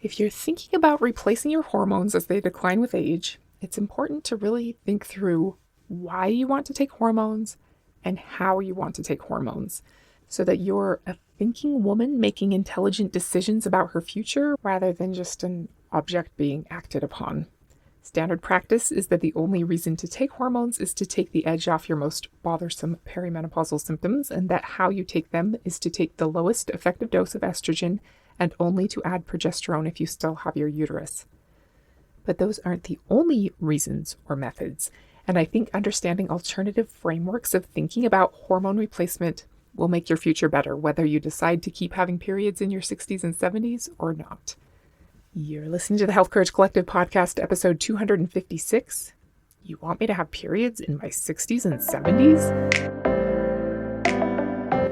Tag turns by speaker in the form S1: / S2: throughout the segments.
S1: If you're thinking about replacing your hormones as they decline with age, it's important to really think through why you want to take hormones and how you want to take hormones so that you're a thinking woman making intelligent decisions about her future rather than just an object being acted upon. Standard practice is that the only reason to take hormones is to take the edge off your most bothersome perimenopausal symptoms, and that how you take them is to take the lowest effective dose of estrogen and only to add progesterone if you still have your uterus. But those aren't the only reasons or methods, and I think understanding alternative frameworks of thinking about hormone replacement will make your future better, whether you decide to keep having periods in your 60s and 70s or not. You're listening to the Health Courage Collective podcast, episode 256. You want me to have periods in my 60s and 70s?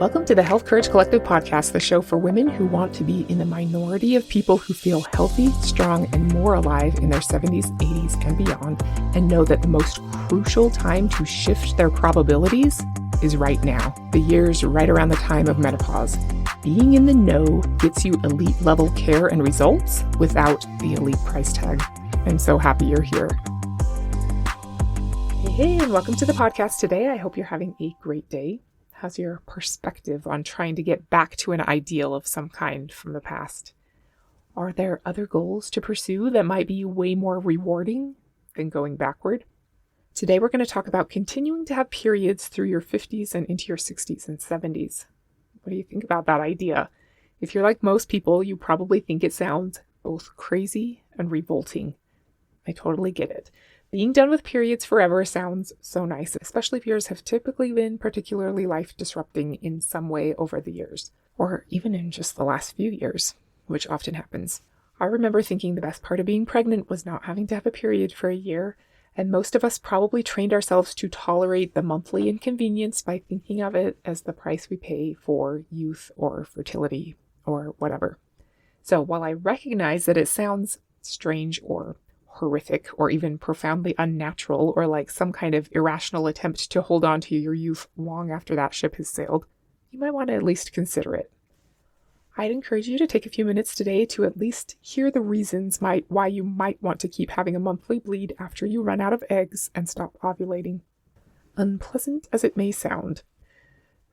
S1: Welcome to the Health Courage Collective podcast, the show for women who want to be in the minority of people who feel healthy, strong, and more alive in their 70s, 80s, and beyond, and know that the most crucial time to shift their probabilities is right now, the years right around the time of menopause. Being in the know gets you elite level care and results without the elite price tag. I'm so happy you're here. Hey, and welcome to the podcast today. I hope you're having a great day. How's your perspective on trying to get back to an ideal of some kind from the past? Are there other goals to pursue that might be way more rewarding than going backward? Today, we're going to talk about continuing to have periods through your 50s and into your 60s and 70s. What do you think about that idea? If you're like most people, you probably think it sounds both crazy and revolting. I totally get it. Being done with periods forever sounds so nice, especially if yours have typically been particularly life-disrupting in some way over the years, or even in just the last few years, which often happens. I remember thinking the best part of being pregnant was not having to have a period for a year, and most of us probably trained ourselves to tolerate the monthly inconvenience by thinking of it as the price we pay for youth or fertility or whatever. So while I recognize that it sounds strange or horrific or even profoundly unnatural or like some kind of irrational attempt to hold on to your youth long after that ship has sailed, you might want to at least consider it. I'd encourage you to take a few minutes today to at least hear the reasons why you might want to keep having a monthly bleed after you run out of eggs and stop ovulating. Unpleasant as it may sound,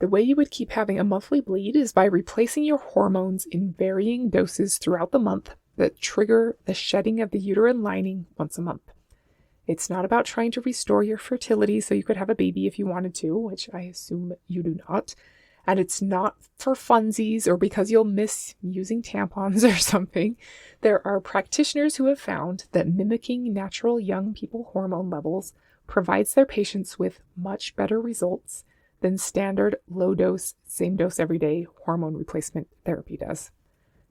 S1: the way you would keep having a monthly bleed is by replacing your hormones in varying doses throughout the month that trigger the shedding of the uterine lining once a month. It's not about trying to restore your fertility so you could have a baby if you wanted to, which I assume you do not. And it's not for funsies or because you'll miss using tampons or something. There are practitioners who have found that mimicking natural young people hormone levels provides their patients with much better results than standard low-dose, same-dose everyday hormone replacement therapy does.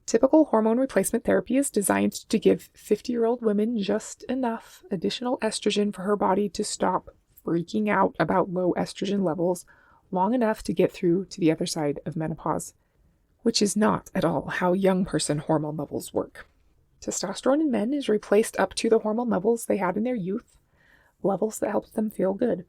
S1: Typical hormone replacement therapy is designed to give 50-year-old women just enough additional estrogen for her body to stop freaking out about low estrogen levels long enough to get through to the other side of menopause, which is not at all how young person hormone levels work. Testosterone in men is replaced up to the hormone levels they had in their youth, levels that help them feel good.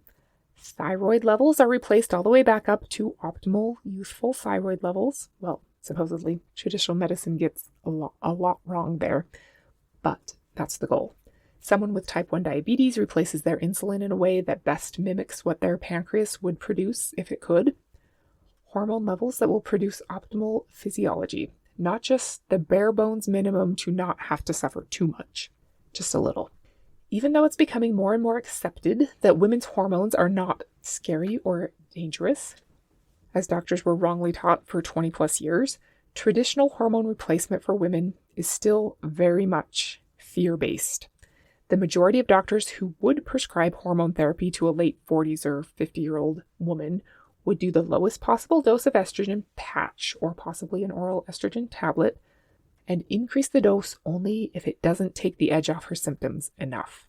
S1: Thyroid levels are replaced all the way back up to optimal youthful thyroid levels. Well, supposedly, traditional medicine gets a lot wrong there, but that's the goal. Someone with type 1 diabetes replaces their insulin in a way that best mimics what their pancreas would produce if it could. Hormone levels that will produce optimal physiology, not just the bare bones minimum to not have to suffer too much, just a little. Even though it's becoming more and more accepted that women's hormones are not scary or dangerous, as doctors were wrongly taught for 20 plus years, traditional hormone replacement for women is still very much fear-based. The majority of doctors who would prescribe hormone therapy to a late 40s or 50-year-old woman would do the lowest possible dose of estrogen patch or possibly an oral estrogen tablet and increase the dose only if it doesn't take the edge off her symptoms enough.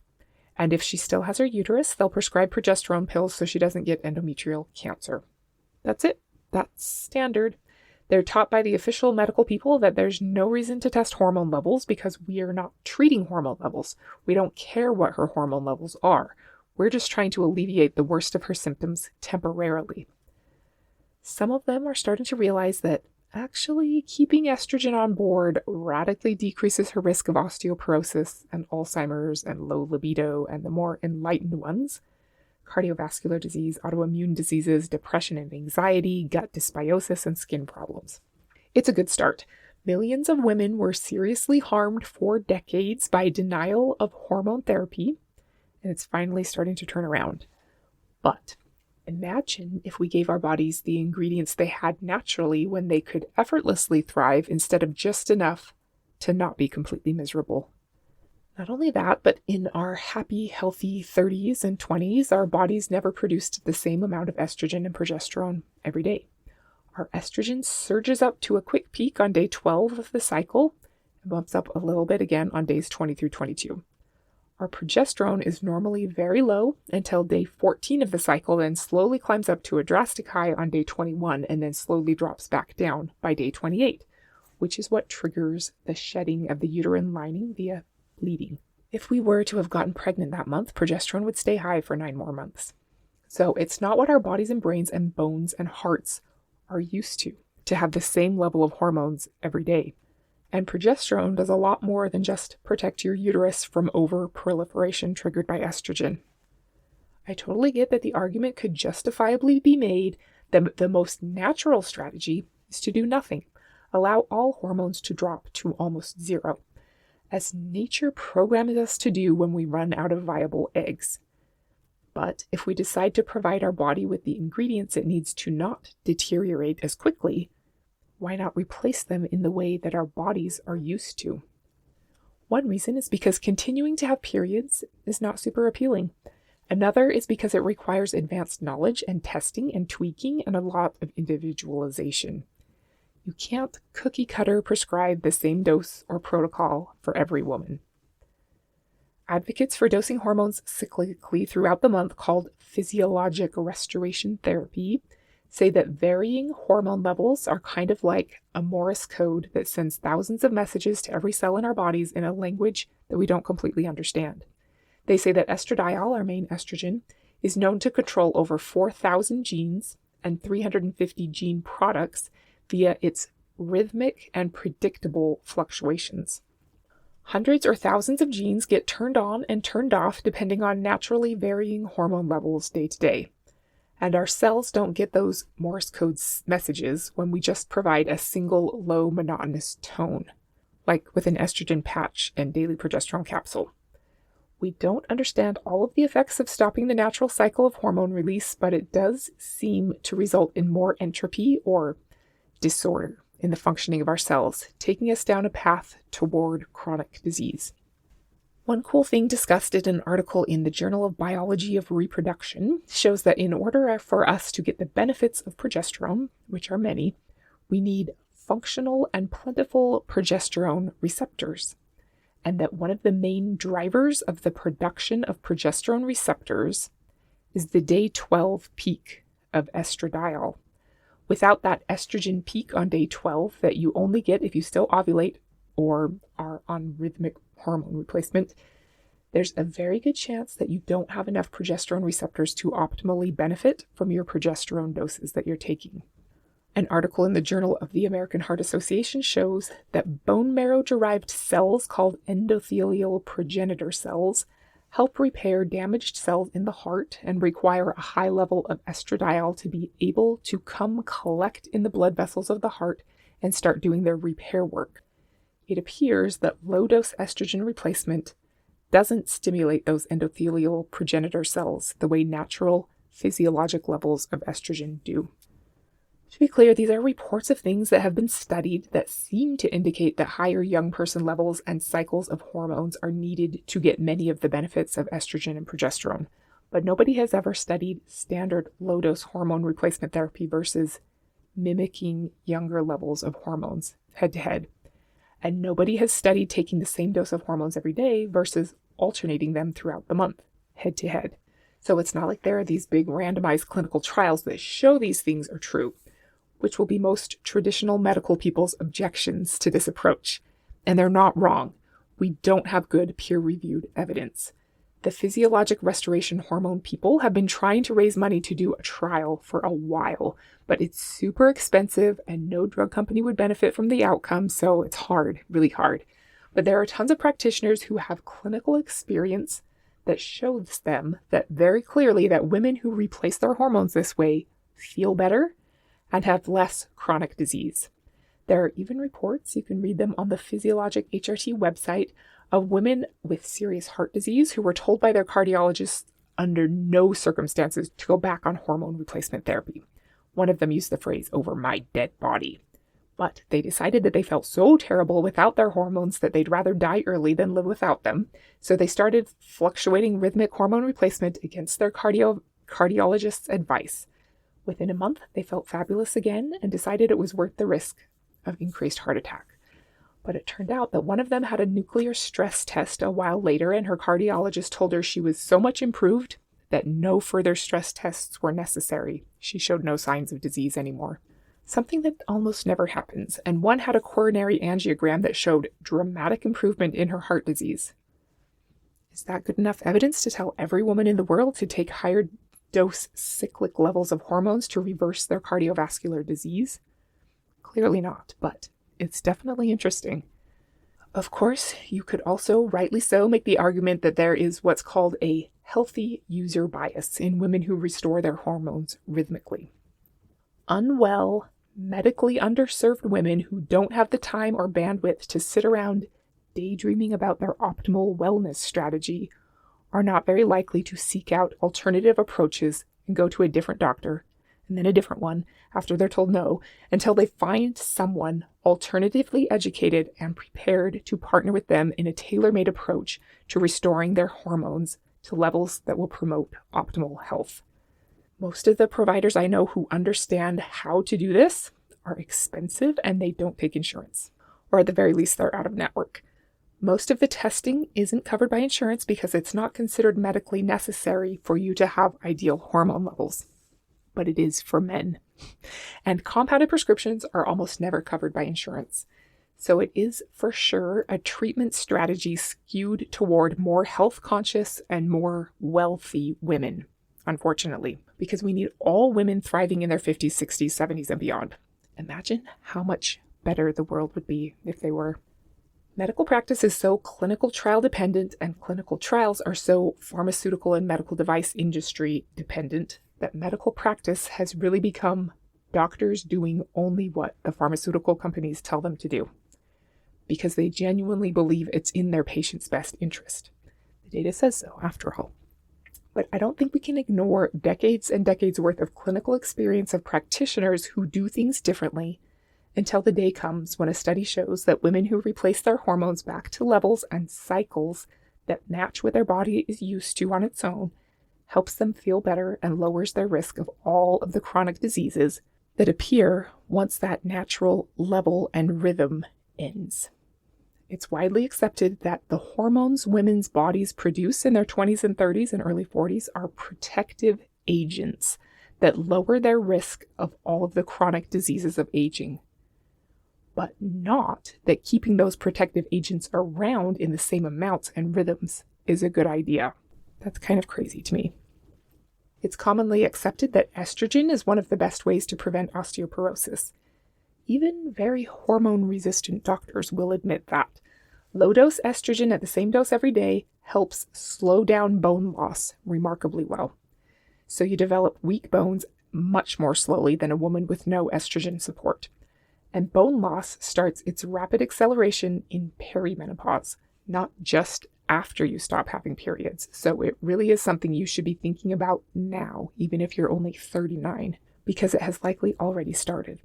S1: And if she still has her uterus, they'll prescribe progesterone pills so she doesn't get endometrial cancer. That's it. That's standard. They're taught by the official medical people that there's no reason to test hormone levels because we are not treating hormone levels. We don't care what her hormone levels are. We're just trying to alleviate the worst of her symptoms temporarily. Some of them are starting to realize that Actually, keeping estrogen on board radically decreases her risk of osteoporosis and Alzheimer's and low libido and the more enlightened ones, cardiovascular disease, autoimmune diseases, depression and anxiety, gut dysbiosis, and skin problems. It's a good start. Millions of women were seriously harmed for decades by denial of hormone therapy, and it's finally starting to turn around. But imagine if we gave our bodies the ingredients they had naturally when they could effortlessly thrive instead of just enough to not be completely miserable. Not only that, but in our happy, healthy 30s and 20s, our bodies never produced the same amount of estrogen and progesterone every day. Our estrogen surges up to a quick peak on day 12 of the cycle and bumps up a little bit again on days 20 through 22. Our progesterone is normally very low until day 14 of the cycle, then slowly climbs up to a drastic high on day 21 and then slowly drops back down by day 28, which is what triggers the shedding of the uterine lining via bleeding. If we were to have gotten pregnant that month, progesterone would stay high for 9 more months. So it's not what our bodies and brains and bones and hearts are used to have the same level of hormones every day. And progesterone does a lot more than just protect your uterus from over-proliferation triggered by estrogen. I totally get that the argument could justifiably be made that the most natural strategy is to do nothing, allow all hormones to drop to almost zero, as nature programs us to do when we run out of viable eggs. But if we decide to provide our body with the ingredients it needs to not deteriorate as quickly, why not replace them in the way that our bodies are used to? One reason is because continuing to have periods is not super appealing. Another is because it requires advanced knowledge and testing and tweaking and a lot of individualization. You can't cookie cutter prescribe the same dose or protocol for every woman. Advocates for dosing hormones cyclically throughout the month, called physiologic restoration therapy, say that varying hormone levels are kind of like a Morse code that sends thousands of messages to every cell in our bodies in a language that we don't completely understand. They say that estradiol, our main estrogen, is known to control over 4,000 genes and 350 gene products via its rhythmic and predictable fluctuations. Hundreds or thousands of genes get turned on and turned off depending on naturally varying hormone levels day to day. And our cells don't get those Morse code messages when we just provide a single low monotonous tone, like with an estrogen patch and daily progesterone capsule. We don't understand all of the effects of stopping the natural cycle of hormone release, but it does seem to result in more entropy or disorder in the functioning of our cells, taking us down a path toward chronic disease. One cool thing discussed in an article in the Journal of Biology of Reproduction shows that in order for us to get the benefits of progesterone, which are many, we need functional and plentiful progesterone receptors, and that one of the main drivers of the production of progesterone receptors is the day 12 peak of estradiol. Without that estrogen peak on day 12 that you only get if you still ovulate or are on rhythmic hormone replacement, there's a very good chance that you don't have enough progesterone receptors to optimally benefit from your progesterone doses that you're taking. An article in the Journal of the American Heart Association shows that bone marrow-derived cells called endothelial progenitor cells help repair damaged cells in the heart and require a high level of estradiol to be able to come collect in the blood vessels of the heart and start doing their repair work. It appears that low-dose estrogen replacement doesn't stimulate those endothelial progenitor cells the way natural physiologic levels of estrogen do. To be clear, these are reports of things that have been studied that seem to indicate that higher young person levels and cycles of hormones are needed to get many of the benefits of estrogen and progesterone. But nobody has ever studied standard low-dose hormone replacement therapy versus mimicking younger levels of hormones head-to-head. And nobody has studied taking the same dose of hormones every day versus alternating them throughout the month, head-to-head. So it's not like there are these big randomized clinical trials that show these things are true, which will be most traditional medical people's objections to this approach. And they're not wrong. We don't have good peer-reviewed evidence. The physiologic restoration hormone people have been trying to raise money to do a trial for a while, but it's super expensive and no drug company would benefit from the outcome, so it's hard, really hard. But there are tons of practitioners who have clinical experience that shows them that very clearly that women who replace their hormones this way feel better and have less chronic disease. There are even reports, you can read them on the Physiologic HRT website, of women with serious heart disease who were told by their cardiologists under no circumstances to go back on hormone replacement therapy. One of them used the phrase, "over my dead body." But they decided that they felt so terrible without their hormones that they'd rather die early than live without them. So they started fluctuating rhythmic hormone replacement against their cardiologist's advice. Within a month, they felt fabulous again and decided it was worth the risk of increased heart attack. But it turned out that one of them had a nuclear stress test a while later, and her cardiologist told her she was so much improved that no further stress tests were necessary. She showed no signs of disease anymore. Something that almost never happens, and one had a coronary angiogram that showed dramatic improvement in her heart disease. Is that good enough evidence to tell every woman in the world to take higher dose cyclic levels of hormones to reverse their cardiovascular disease? Clearly not, but it's definitely interesting. Of course, you could also, rightly so, make the argument that there is what's called a healthy user bias in women who restore their hormones rhythmically. Unwell, medically underserved women who don't have the time or bandwidth to sit around daydreaming about their optimal wellness strategy are not very likely to seek out alternative approaches and go to a different doctor and then a different one after they're told no, until they find someone alternatively educated and prepared to partner with them in a tailor-made approach to restoring their hormones to levels that will promote optimal health. Most of the providers I know who understand how to do this are expensive and they don't take insurance, or at the very least they're out of network. Most of the testing isn't covered by insurance because it's not considered medically necessary for you to have ideal hormone levels. But it is for men. And compounded prescriptions are almost never covered by insurance. So it is for sure a treatment strategy skewed toward more health conscious and more wealthy women, unfortunately, because we need all women thriving in their 50s, 60s, 70s, and beyond. Imagine how much better the world would be if they were. Medical practice is so clinical trial dependent, and clinical trials are so pharmaceutical and medical device industry dependent, that medical practice has really become doctors doing only what the pharmaceutical companies tell them to do, because they genuinely believe it's in their patient's best interest. The data says so, after all. But I don't think we can ignore decades and decades worth of clinical experience of practitioners who do things differently until the day comes when a study shows that women who replace their hormones back to levels and cycles that match what their body is used to on its own helps them feel better and lowers their risk of all of the chronic diseases that appear once that natural level and rhythm ends. It's widely accepted that the hormones women's bodies produce in their 20s and 30s and early 40s are protective agents that lower their risk of all of the chronic diseases of aging, but not that keeping those protective agents around in the same amounts and rhythms is a good idea. That's kind of crazy to me. It's commonly accepted that estrogen is one of the best ways to prevent osteoporosis. Even very hormone-resistant doctors will admit that. Low-dose estrogen at the same dose every day helps slow down bone loss remarkably well. So you develop weak bones much more slowly than a woman with no estrogen support. And bone loss starts its rapid acceleration in perimenopause, not just after you stop having periods. So it really is something you should be thinking about now, even if you're only 39, because it has likely already started.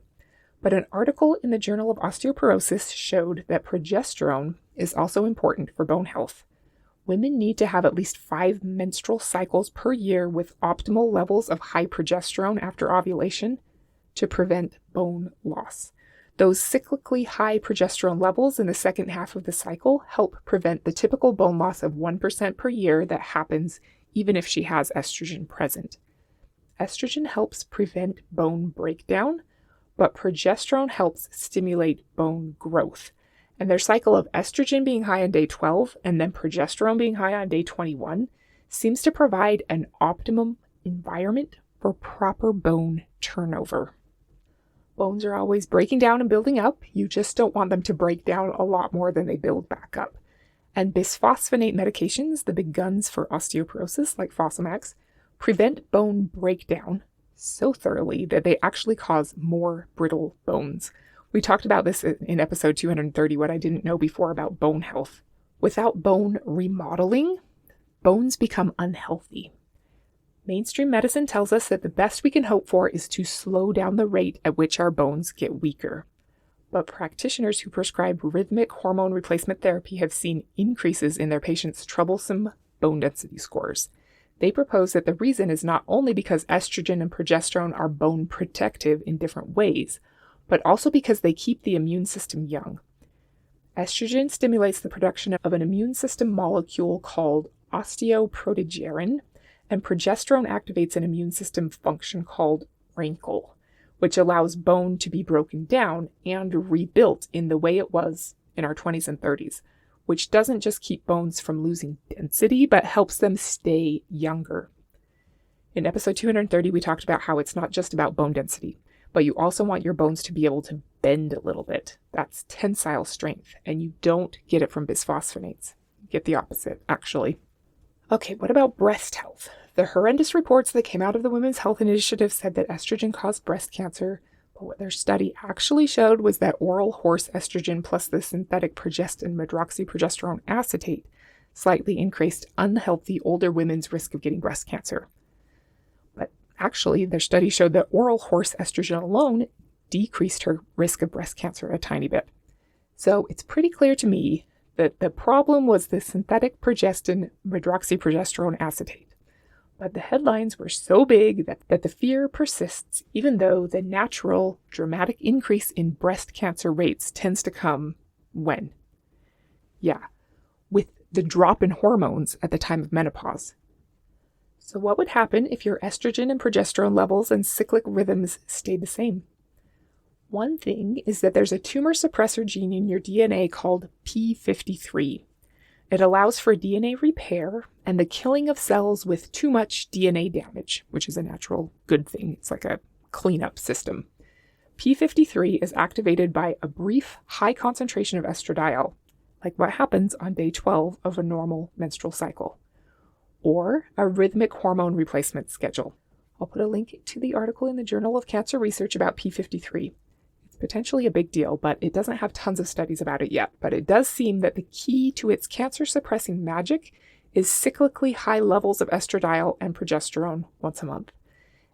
S1: But an article in the Journal of Osteoporosis showed that progesterone is also important for bone health. Women need to have at least 5 menstrual cycles per year with optimal levels of high progesterone after ovulation to prevent bone loss. Those cyclically high progesterone levels in the second half of the cycle help prevent the typical bone loss of 1% per year that happens even if she has estrogen present. Estrogen helps prevent bone breakdown, but progesterone helps stimulate bone growth. And their cycle of estrogen being high on day 12 and then progesterone being high on day 21 seems to provide an optimum environment for proper bone turnover. Bones are always breaking down and building up. You just don't want them to break down a lot more than they build back up. And bisphosphonate medications, the big guns for osteoporosis like Fosamax, prevent bone breakdown so thoroughly that they actually cause more brittle bones. We talked about this in episode 230, what I didn't know before about bone health. Without bone remodeling, bones become unhealthy. Mainstream medicine tells us that the best we can hope for is to slow down the rate at which our bones get weaker. But practitioners who prescribe rhythmic hormone replacement therapy have seen increases in their patients' troublesome bone density scores. They propose that the reason is not only because estrogen and progesterone are bone protective in different ways, but also because they keep the immune system young. Estrogen stimulates the production of an immune system molecule called osteoprogesterone, and progesterone activates an immune system function called rankle, which allows bone to be broken down and rebuilt in the way it was in our 20s and 30s, which doesn't just keep bones from losing density, but helps them stay younger. In episode 230, we talked about how it's not just about bone density, but you also want your bones to be able to bend a little bit. That's tensile strength, and you don't get it from bisphosphonates. You get the opposite, actually. Okay, what about breast health? The horrendous reports that came out of the Women's Health Initiative said that estrogen caused breast cancer, but what their study actually showed was that oral horse estrogen plus the synthetic progestin medroxyprogesterone acetate slightly increased unhealthy older women's risk of getting breast cancer. But actually, their study showed that oral horse estrogen alone decreased her risk of breast cancer a tiny bit. So it's pretty clear to me that the problem was the synthetic progestin medroxyprogesterone acetate. But the headlines were so big that the fear persists, even though the natural, dramatic increase in breast cancer rates tends to come when? Yeah, with the drop in hormones at the time of menopause. So what would happen if your estrogen and progesterone levels and cyclic rhythms stayed the same? One thing is that there's a tumor suppressor gene in your DNA called p53. It allows for DNA repair and the killing of cells with too much DNA damage, which is a natural good thing. It's like a cleanup system. p53 is activated by a brief high concentration of estradiol, like what happens on day 12 of a normal menstrual cycle, or a rhythmic hormone replacement schedule. I'll put a link to the article in the Journal of Cancer Research about p53. Potentially a big deal, but it doesn't have tons of studies about it yet. But it does seem that the key to its cancer-suppressing magic is cyclically high levels of estradiol and progesterone once a month.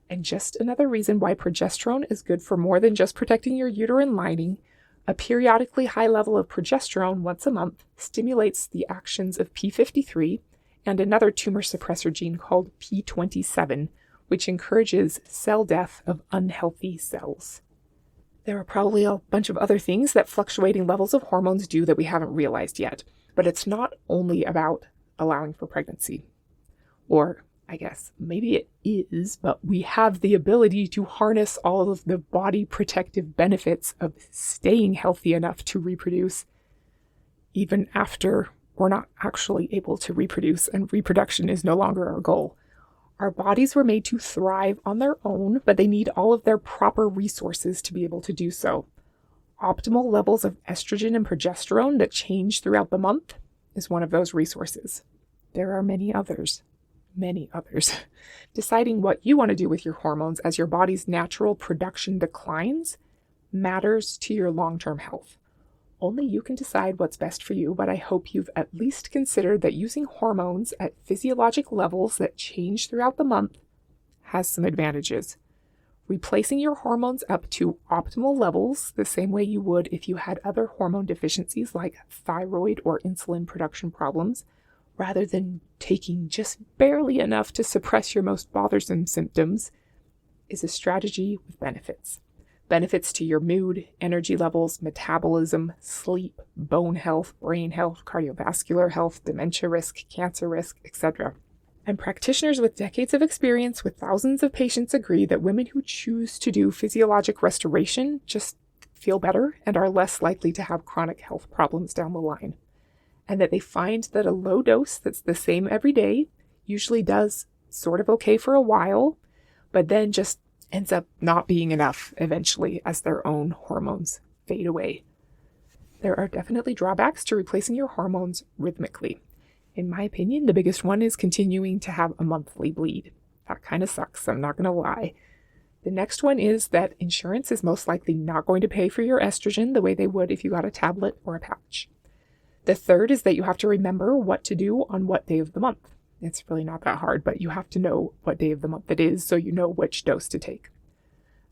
S1: And just another reason why progesterone is good for more than just protecting your uterine lining, a periodically high level of progesterone once a month stimulates the actions of p53 and another tumor suppressor gene called p27, which encourages cell death of unhealthy cells. There are probably a bunch of other things that fluctuating levels of hormones do that we haven't realized yet, but it's not only about allowing for pregnancy. Or, I guess, maybe it is, but we have the ability to harness all of the body protective benefits of staying healthy enough to reproduce, even after we're not actually able to reproduce and reproduction is no longer our goal. Our bodies were made to thrive on their own, but they need all of their proper resources to be able to do so. Optimal levels of estrogen and progesterone that change throughout the month is one of those resources. There are many others. Deciding what you want to do with your hormones as your body's natural production declines matters to your long-term health. Only you can decide what's best for you, but I hope you've at least considered that using hormones at physiologic levels that change throughout the month has some advantages. Replacing your hormones up to optimal levels, the same way you would if you had other hormone deficiencies like thyroid or insulin production problems, rather than taking just barely enough to suppress your most bothersome symptoms, is a strategy with benefits. Benefits to your mood, energy levels, metabolism, sleep, bone health, brain health, cardiovascular health, dementia risk, cancer risk, etc. And practitioners with decades of experience with thousands of patients agree that women who choose to do physiologic restoration just feel better and are less likely to have chronic health problems down the line. And that they find that a low dose that's the same every day usually does sort of okay for a while, but then just ends up not being enough eventually as their own hormones fade away. There are definitely drawbacks to replacing your hormones rhythmically. In my opinion, the biggest one is continuing to have a monthly bleed. That kind of sucks, I'm not going to lie. The next one is that insurance is most likely not going to pay for your estrogen the way they would if you got a tablet or a patch. The third is that you have to remember what to do on what day of the month. It's really not that hard, but you have to know what day of the month it is so you know which dose to take.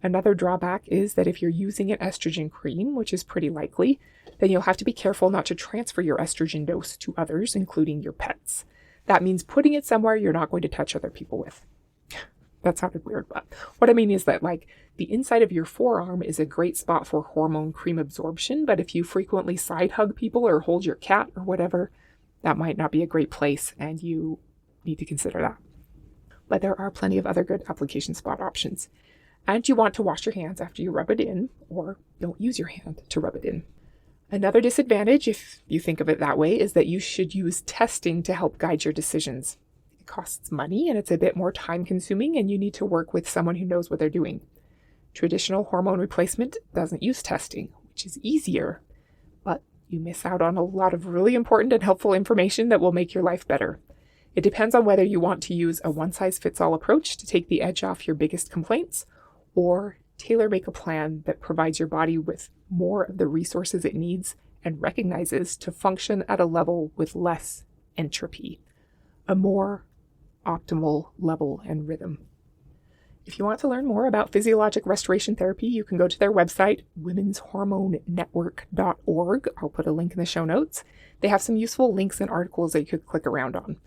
S1: Another drawback is that if you're using an estrogen cream, which is pretty likely, then you'll have to be careful not to transfer your estrogen dose to others, including your pets. That means putting it somewhere you're not going to touch other people with. That sounded weird, but what I mean is that the inside of your forearm is a great spot for hormone cream absorption, but if you frequently side hug people or hold your cat or whatever, that might not be a great place, and you need to consider that. But there are plenty of other good application spot options. And you want to wash your hands after you rub it in, or don't use your hand to rub it in. Another disadvantage, if you think of it that way, is that you should use testing to help guide your decisions. It costs money and it's a bit more time consuming, and you need to work with someone who knows what they're doing. Traditional hormone replacement doesn't use testing, which is easier, but you miss out on a lot of really important and helpful information that will make your life better. It depends on whether you want to use a one-size-fits-all approach to take the edge off your biggest complaints, or tailor-make a plan that provides your body with more of the resources it needs and recognizes to function at a level with less entropy, a more optimal level and rhythm. If you want to learn more about physiologic restoration therapy, you can go to their website, womenshormonenetwork.org. I'll put a link in the show notes. They have some useful links and articles that you could click around on.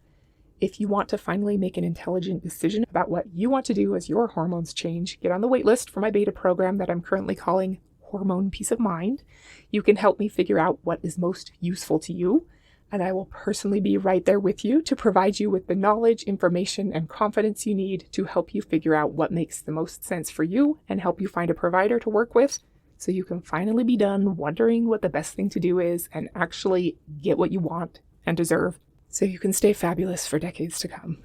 S1: If you want to finally make an intelligent decision about what you want to do as your hormones change, get on the waitlist for my beta program that I'm currently calling Hormone Peace of Mind. You can help me figure out what is most useful to you, and I will personally be right there with you to provide you with the knowledge, information, and confidence you need to help you figure out what makes the most sense for you and help you find a provider to work with so you can finally be done wondering what the best thing to do is and actually get what you want and deserve, so you can stay fabulous for decades to come.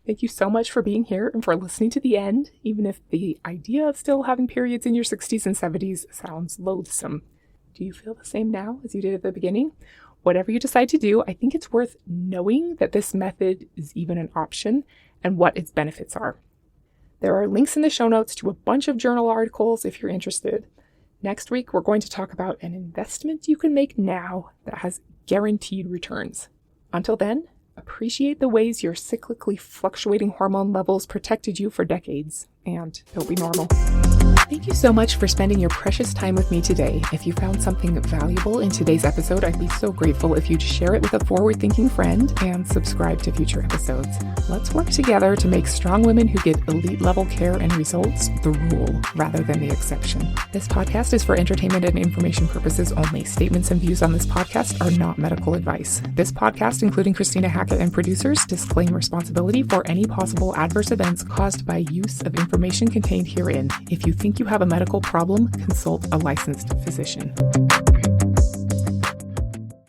S1: Thank you so much for being here and for listening to the end, even if the idea of still having periods in your 60s and 70s sounds loathsome. Do you feel the same now as you did at the beginning? Whatever you decide to do, I think it's worth knowing that this method is even an option and what its benefits are. There are links in the show notes to a bunch of journal articles if you're interested. Next week, we're going to talk about an investment you can make now that has guaranteed returns. Until then, appreciate the ways your cyclically fluctuating hormone levels protected you for decades, and it'll be normal. Thank you so much for spending your precious time with me today. If you found something valuable in today's episode, I'd be so grateful if you'd share it with a forward-thinking friend and subscribe to future episodes. Let's work together to make strong women who get elite-level care and results the rule rather than the exception. This podcast is for entertainment and information purposes only. Statements and views on this podcast are not medical advice. This podcast, including Christina Hackett and producers, disclaim responsibility for any possible adverse events caused by use of information contained herein. If you think you have a medical problem, consult a licensed physician.